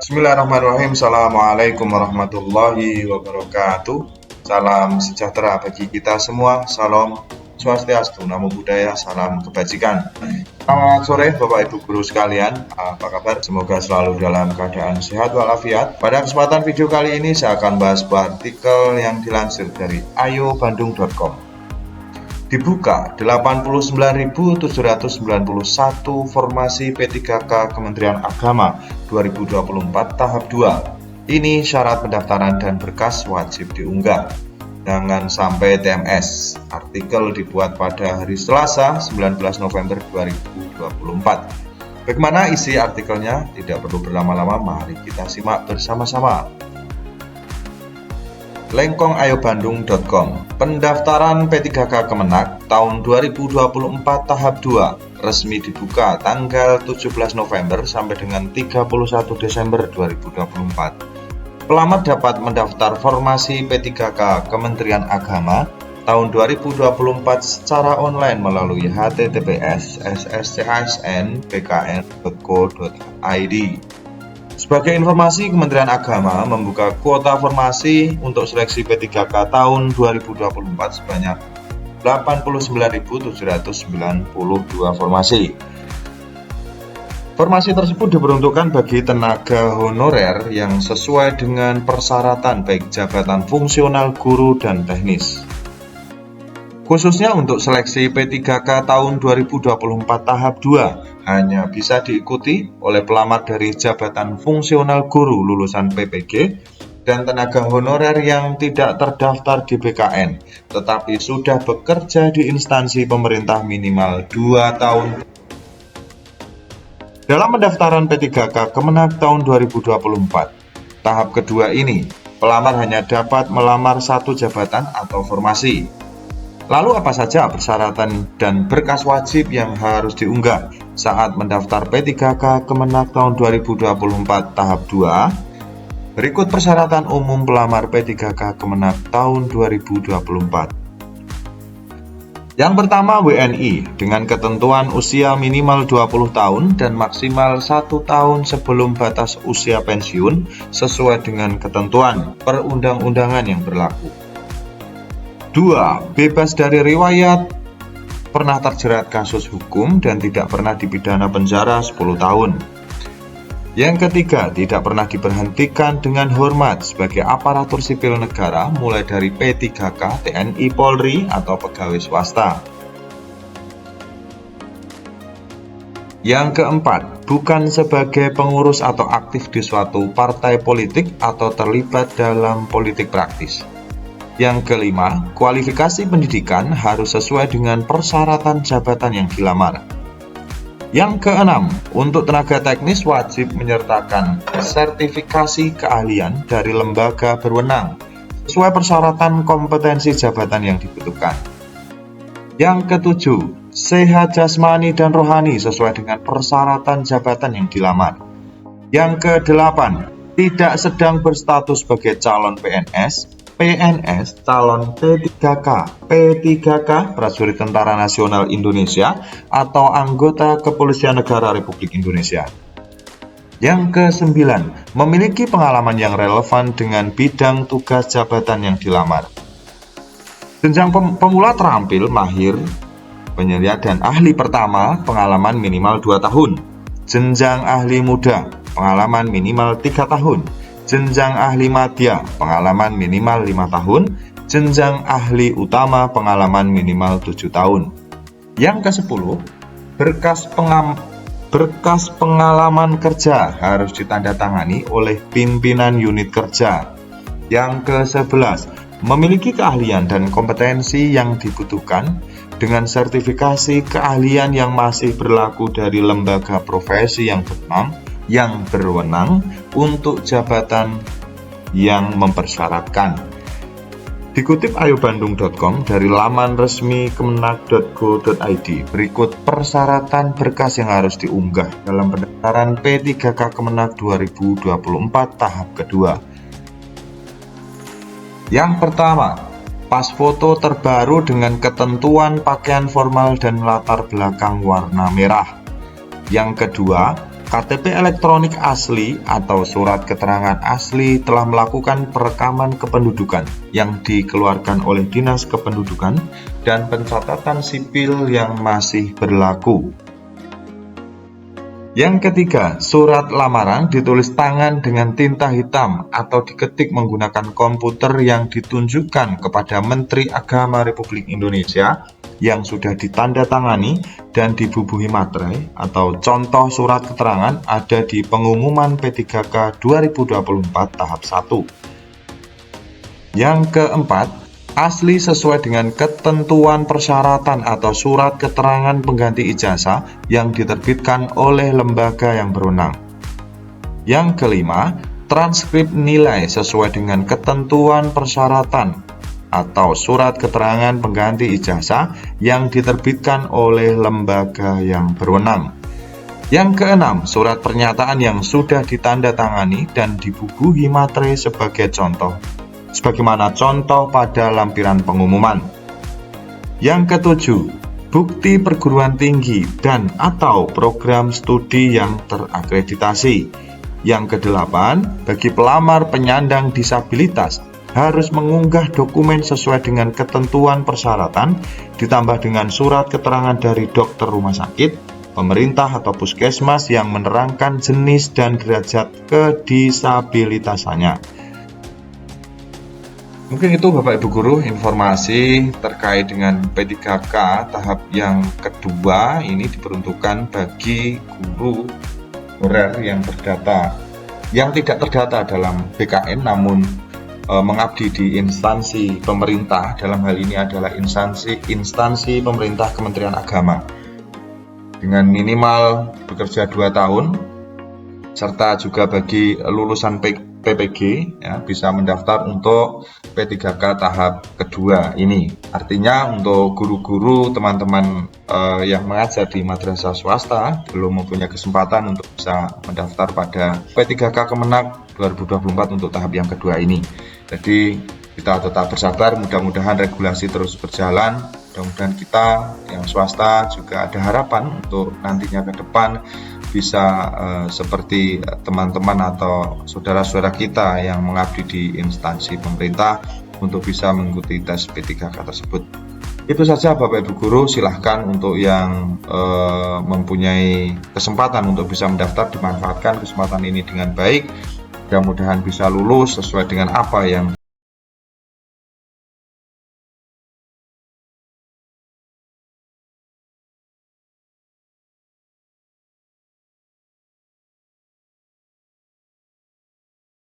Bismillahirrahmanirrahim. Assalamualaikum warahmatullahi wabarakatuh. Salam sejahtera bagi kita semua. Salam swastiastu, namo buddhaya, salam kebajikan. Selamat sore Bapak Ibu guru sekalian. Apa kabar? Semoga selalu dalam keadaan sehat walafiat. Pada kesempatan video kali ini saya akan bahas sebuah artikel yang dilansir dari ayobandung.com. Dibuka 89.791 formasi P3K Kementerian Agama 2024 tahap 2. Ini syarat pendaftaran dan berkas wajib diunggah. Jangan sampai TMS. Artikel dibuat pada hari Selasa 19 November 2024. Bagaimana isi artikelnya? Tidak perlu berlama-lama, mari kita simak bersama-sama. Lengkong.ayobandung.com. Pendaftaran P3K Kemenak tahun 2024 tahap 2 resmi dibuka tanggal 17 November sampai dengan 31 Desember 2024. Pelamar dapat mendaftar formasi P3K Kementerian Agama tahun 2024 secara online melalui https://ssn.bkn.go.id. Sebagai informasi, Kementerian Agama membuka kuota formasi untuk seleksi P3K tahun 2024 sebanyak 89.792 formasi. Formasi tersebut diperuntukkan bagi tenaga honorer yang sesuai dengan persyaratan baik jabatan fungsional, guru, dan teknis. Khususnya untuk seleksi P3K tahun 2024 tahap 2 hanya bisa diikuti oleh pelamar dari jabatan fungsional guru lulusan PPG dan tenaga honorer yang tidak terdaftar di BKN tetapi sudah bekerja di instansi pemerintah minimal 2 tahun. Dalam pendaftaran P3K Kemenak tahun 2024 tahap kedua ini, pelamar hanya dapat melamar satu jabatan atau formasi. Lalu apa saja persyaratan dan berkas wajib yang harus diunggah saat mendaftar P3K Kemenak tahun 2024 tahap 2? Berikut persyaratan umum pelamar P3K Kemenak tahun 2024. Yang pertama, WNI dengan ketentuan usia minimal 20 tahun dan maksimal 1 tahun sebelum batas usia pensiun sesuai dengan ketentuan perundang-undangan yang berlaku. 2. Bebas dari riwayat pernah terjerat kasus hukum dan tidak pernah dipidana penjara 10 tahun. Yang ketiga, tidak pernah diberhentikan dengan hormat sebagai aparatur sipil negara mulai dari P3K, TNI, Polri, atau pegawai swasta. Yang keempat, bukan sebagai pengurus atau aktif di suatu partai politik atau terlibat dalam politik praktis. Yang kelima, kualifikasi pendidikan harus sesuai dengan persyaratan jabatan yang dilamar. Yang keenam, untuk tenaga teknis wajib menyertakan sertifikasi keahlian dari lembaga berwenang sesuai persyaratan kompetensi jabatan yang dibutuhkan. Yang ketujuh, sehat jasmani dan rohani sesuai dengan persyaratan jabatan yang dilamar. Yang kedelapan, tidak sedang berstatus sebagai calon PNS, calon P3K, prajurit Tentara Nasional Indonesia, atau anggota Kepolisian Negara Republik Indonesia. Yang kesembilan, memiliki pengalaman yang relevan dengan bidang tugas jabatan yang dilamar. Jenjang pemula terampil, mahir, penyelia dan ahli pertama, pengalaman minimal 2 tahun. Jenjang ahli muda, pengalaman minimal 3 tahun. Jenjang ahli madya, pengalaman minimal 5 tahun. Jenjang ahli utama, pengalaman minimal 7 tahun. Yang ke-10, berkas pengalaman kerja harus ditandatangani oleh pimpinan unit kerja. Yang ke-11, memiliki keahlian dan kompetensi yang dibutuhkan dengan sertifikasi keahlian yang masih berlaku dari lembaga profesi yang berwenang untuk jabatan yang mempersyaratkan. Dikutip ayobandung.com dari laman resmi kemenak.go.id, berikut persyaratan berkas yang harus diunggah dalam pendaftaran P3K Kemenak 2024 tahap kedua. Yang pertama, pas foto terbaru dengan ketentuan pakaian formal dan latar belakang warna merah. Yang kedua, KTP elektronik asli atau surat keterangan asli telah melakukan perekaman kependudukan yang dikeluarkan oleh Dinas Kependudukan dan pencatatan sipil yang masih berlaku. Yang ketiga, surat lamaran ditulis tangan dengan tinta hitam atau diketik menggunakan komputer yang ditunjukkan kepada Menteri Agama Republik Indonesia yang sudah ditandatangani dan dibubuhi materai atau contoh surat keterangan ada di pengumuman P3K 2024 tahap 1. Yang keempat, asli sesuai dengan ketentuan persyaratan atau surat keterangan pengganti ijazah yang diterbitkan oleh lembaga yang berwenang. Yang kelima, transkrip nilai sesuai dengan ketentuan persyaratan atau surat keterangan pengganti ijazah yang diterbitkan oleh lembaga yang berwenang. Yang keenam, surat pernyataan yang sudah ditandatangani dan dibubuhi materai sebagaimana contoh pada lampiran pengumuman. Yang ketujuh, bukti perguruan tinggi dan atau program studi yang terakreditasi. Yang kedelapan, bagi pelamar penyandang disabilitas harus mengunggah dokumen sesuai dengan ketentuan persyaratan, ditambah dengan surat keterangan dari dokter rumah sakit, pemerintah atau puskesmas yang menerangkan jenis dan derajat kedisabilitasannya. Mungkin itu Bapak Ibu Guru informasi terkait dengan P3K tahap yang kedua ini diperuntukkan bagi guru honorer yang terdata, yang tidak terdata dalam BKN namun mengabdi di instansi pemerintah, dalam hal ini adalah instansi pemerintah Kementerian Agama dengan minimal bekerja 2 tahun, serta juga bagi lulusan PPG ya, bisa mendaftar untuk P3K tahap kedua ini. Artinya untuk guru-guru teman-teman yang mengajar di madrasah swasta belum mempunyai kesempatan untuk bisa mendaftar pada P3K Kemenak 2024 untuk tahap yang kedua ini. Jadi kita tetap bersabar, mudah-mudahan regulasi terus berjalan, mudah-mudahan kita yang swasta juga ada harapan untuk nantinya ke depan bisa seperti teman-teman atau saudara-saudara kita yang mengabdi di instansi pemerintah untuk bisa mengikuti tes P3K tersebut. Itu saja Bapak Ibu Guru, silahkan untuk yang mempunyai kesempatan untuk bisa mendaftar dimanfaatkan kesempatan ini dengan baik. Mudah-mudahan bisa lulus sesuai dengan apa yang